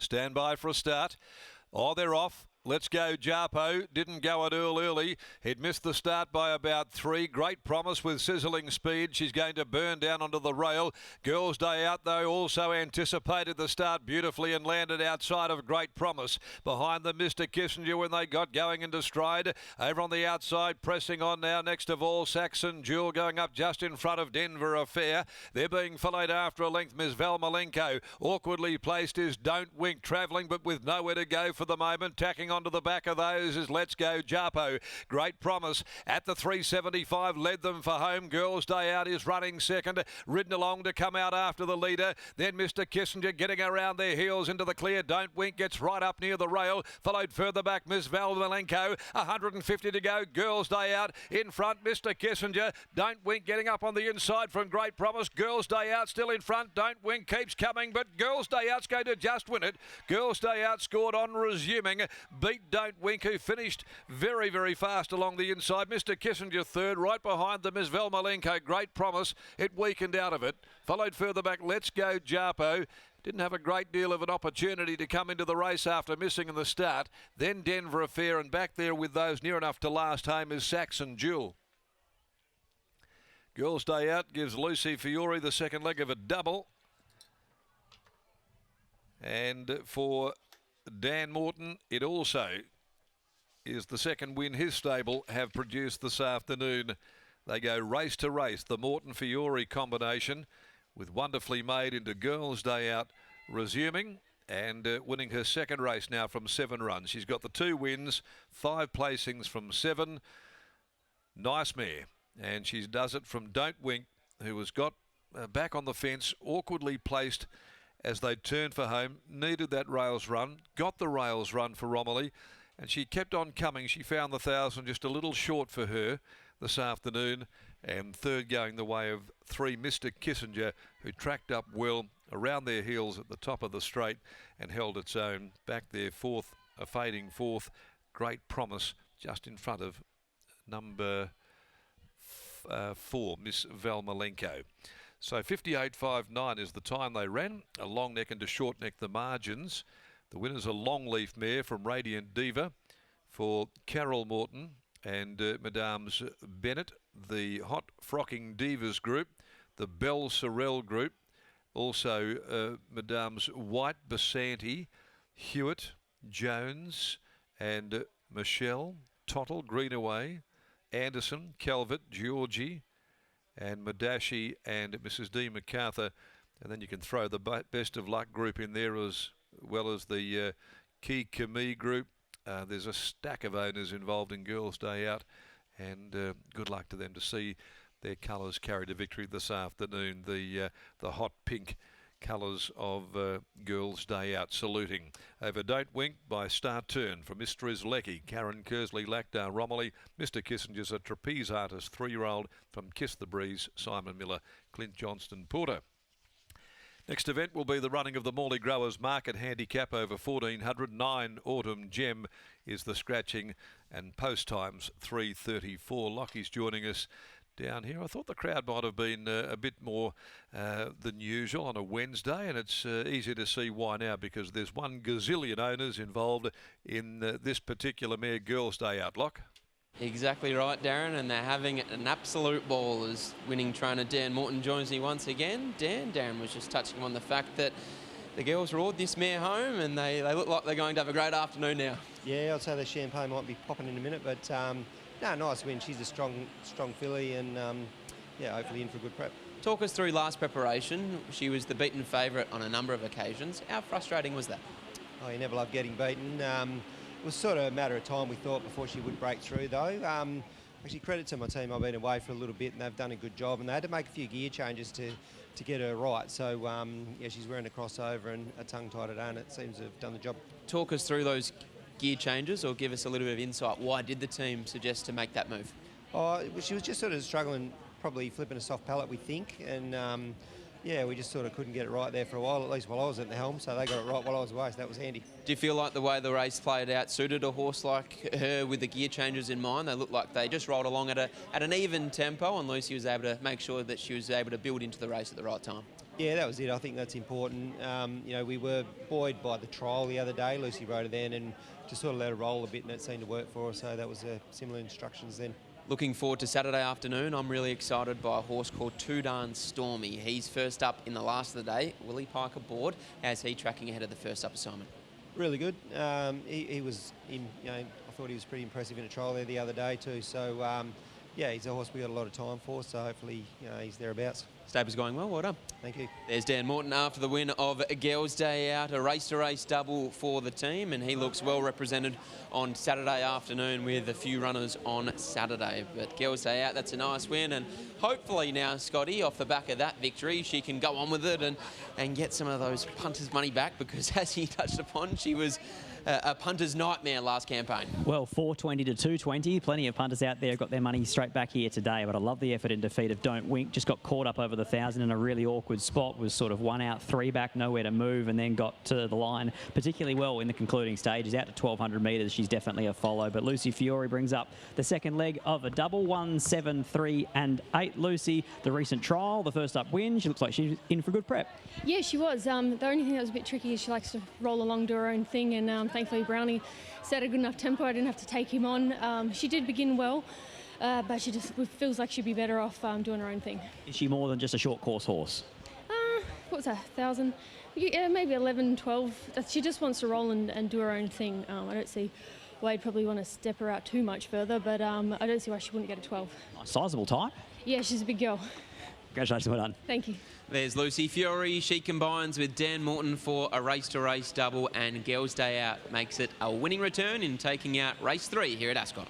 Stand by for a start. Oh, they're off. Let's Go Jarpo didn't go at early. He'd missed the start by about 3. Great Promise with sizzling speed. She's going to burn down onto the rail. Girls Day Out, though, also anticipated the start beautifully and landed outside of Great Promise. Behind them, Mr. Kissinger when they got going into stride. Over on the outside, pressing on now. Next of all, Saxon Jewel going up just in front of Denver Affair. They're being followed after a length. Ms. Val Malenko awkwardly placed is Don't Wink, travelling but with nowhere to go for the moment. Tacking onto the back of those is Let's Go Jarpo. Great Promise at the 375 led them for home. Girls Day Out is running second, ridden along to come out after the leader. Then Mr. Kissinger getting around their heels into the clear. Don't Wink gets right up near the rail, followed further back Ms. Val Malenko. 150 to go. Girls Day Out in front. Mr. Kissinger. Don't Wink getting up on the inside from Great Promise. Girls Day Out still in front. Don't Wink keeps coming, but Girls Day Out's going to just win it. Girls Day Out scored on resuming. Beat Don't Wink, who finished very, very fast along the inside. Mr. Kissinger third, right behind them is Val Malenko. Great Promise. It weakened out of it. Followed further back, Let's Go Jarpo. Didn't have a great deal of an opportunity to come into the race after missing in the start. Then Denver Affair, and back there with those near enough to last home is Saxon Jewel. Girls Day Out gives Lucy Fiore the second leg of a double. And for Dan Morton, it also is the second win his stable have produced this afternoon. They go race to race, the Morton-Fiore combination, with Wonderfully Made into Girls Day Out resuming and winning her second race now from 7 runs. She's got the 2 wins, 5 placings from 7. Nice mare. And she does it from Don't Wink, who has got back on the fence, awkwardly placed as they turned for home, needed that rails run, got the rails run for Romilly, and she kept on coming. She found the 1,000 just a little short for her this afternoon, and third going the way of 3, Mr. Kissinger, who tracked up well around their heels at the top of the straight and held its own. Back there, fourth, a fading fourth, Great Promise, just in front of number 4, Miss Val Malenko. So 58.59 is the time they ran. A long neck and a short neck the margins. The winner's a Longleaf mare from Radiant Diva for Carol Morton and Madame's Bennett. The Hot Frocking Divas group, the Belle Sorrell group, also Madame's White Basanti, Hewitt, Jones and Michelle, Tottle, Greenaway, Anderson, Calvert, Georgie, and Madashi and Mrs. D. MacArthur. And then you can throw the Best of Luck group in there as well as the Key Kami group. There's a stack of owners involved in Girls Day Out, and good luck to them to see their colours carry to victory this afternoon. The hot pink colours of Girls Day Out saluting. Over Don't Wink by Start Turn from Mr. Islecki, Karen Kersley, Lactar Romilly. Mr. Kissinger's a trapeze artist, 3-year-old from Kiss the Breeze, Simon Miller, Clint Johnston Porter. Next event will be the running of the Morley Growers Market Handicap over 1409. Autumn Gem is the scratching, and post times 3:34. Lockie's joining us down here. I thought the crowd might have been a bit more than usual on a Wednesday, and it's easy to see why now, because there's 1 gazillion owners involved in this particular mare Girls Day Out. Lock? Exactly right, Darren, and they're having an absolute ball as winning trainer Dan Morton joins me once again. Darren was just touching on the fact that the girls roared this mare home, and they look like they're going to have a great afternoon now. Yeah, I'd say the champagne might be popping in a minute, but no, nice win. She's a strong filly, and yeah, hopefully in for a good prep. Talk us through last preparation. She was the beaten favourite on a number of occasions. How frustrating was that? Oh, you never love getting beaten. It was sort of a matter of time, we thought, before she would break through, though. Actually, credit to my team. I've been away for a little bit, and they've done a good job, and they had to make a few gear changes to get her right. So, yeah, she's wearing a crossover and a tongue-tied today, and it seems to have done the job. Talk us through those gear changes, or give us a little bit of insight. Why did the team suggest to make that move? Oh, she was just sort of struggling, probably flipping a soft pallet, we think, and yeah, we just sort of couldn't get it right there for a while, at least while I was at the helm, so they got it right while I was away, so that was handy. Do you feel like the way the race played out suited a horse like her with the gear changes in mind? They looked like they just rolled along at an even tempo, and Lucy was able to make sure that she was able to build into the race at the right time. Yeah, that was it. I think that's important. You know, we were buoyed by the trial the other day. Lucy rode her then and just sort of let her roll a bit, and it seemed to work for her. So that was similar instructions then. Looking forward to Saturday afternoon. I'm really excited by a horse called Too Darn Stormy. He's first up in the last of the day. Willie Parker board. How's he tracking ahead of the first up assignment? Really good. He was in, you know, I thought he was pretty impressive in a trial there the other day too. So, yeah, he's a horse we got a lot of time for, so hopefully, you know, he's thereabouts. Stable's going well done. Thank you. There's Dan Morton after the win of Girls' Day Out, a race-to-race double for the team, and he looks well represented on Saturday afternoon with a few runners on Saturday. But Girls' Day Out, that's a nice win, and hopefully now, Scotty, off the back of that victory, she can go on with it and get some of those punters' money back, because as he touched upon, she was a punter's nightmare last campaign. Well, 420 to 220. Plenty of punters out there got their money straight back here today, but I love the effort in defeat of Don't Wink. Just got caught up over the 1,000 in a really awkward spot, was sort of 1 out, 3 back, nowhere to move, and then got to the line particularly well in the concluding stages. Out to 1,200 metres, she's definitely a follow, but Lucy Fiore brings up the second leg of a double, 1, 7, 3 and 8. Lucy, the recent trial, the first up win, she looks like she's in for good prep. Yeah, she was. The only thing that was a bit tricky is she likes to roll along, do her own thing, and thankfully Brownie set a good enough tempo. I didn't have to take him on. She did begin well, but she just feels like she'd be better off doing her own thing. Is she more than just a short course horse? What was that, 1,000? Yeah, maybe 11, 12. She just wants to roll and do her own thing. I don't see why he'd probably want to step her out too much further, but I don't see why she wouldn't get a 12. Nice, sizable type. Yeah, she's a big girl. Congratulations, well done. Thank you. There's Lucy Fiore. She combines with Dan Morton for a race-to-race double, and Girls' Day Out makes it a winning return in taking out race 3 here at Ascot.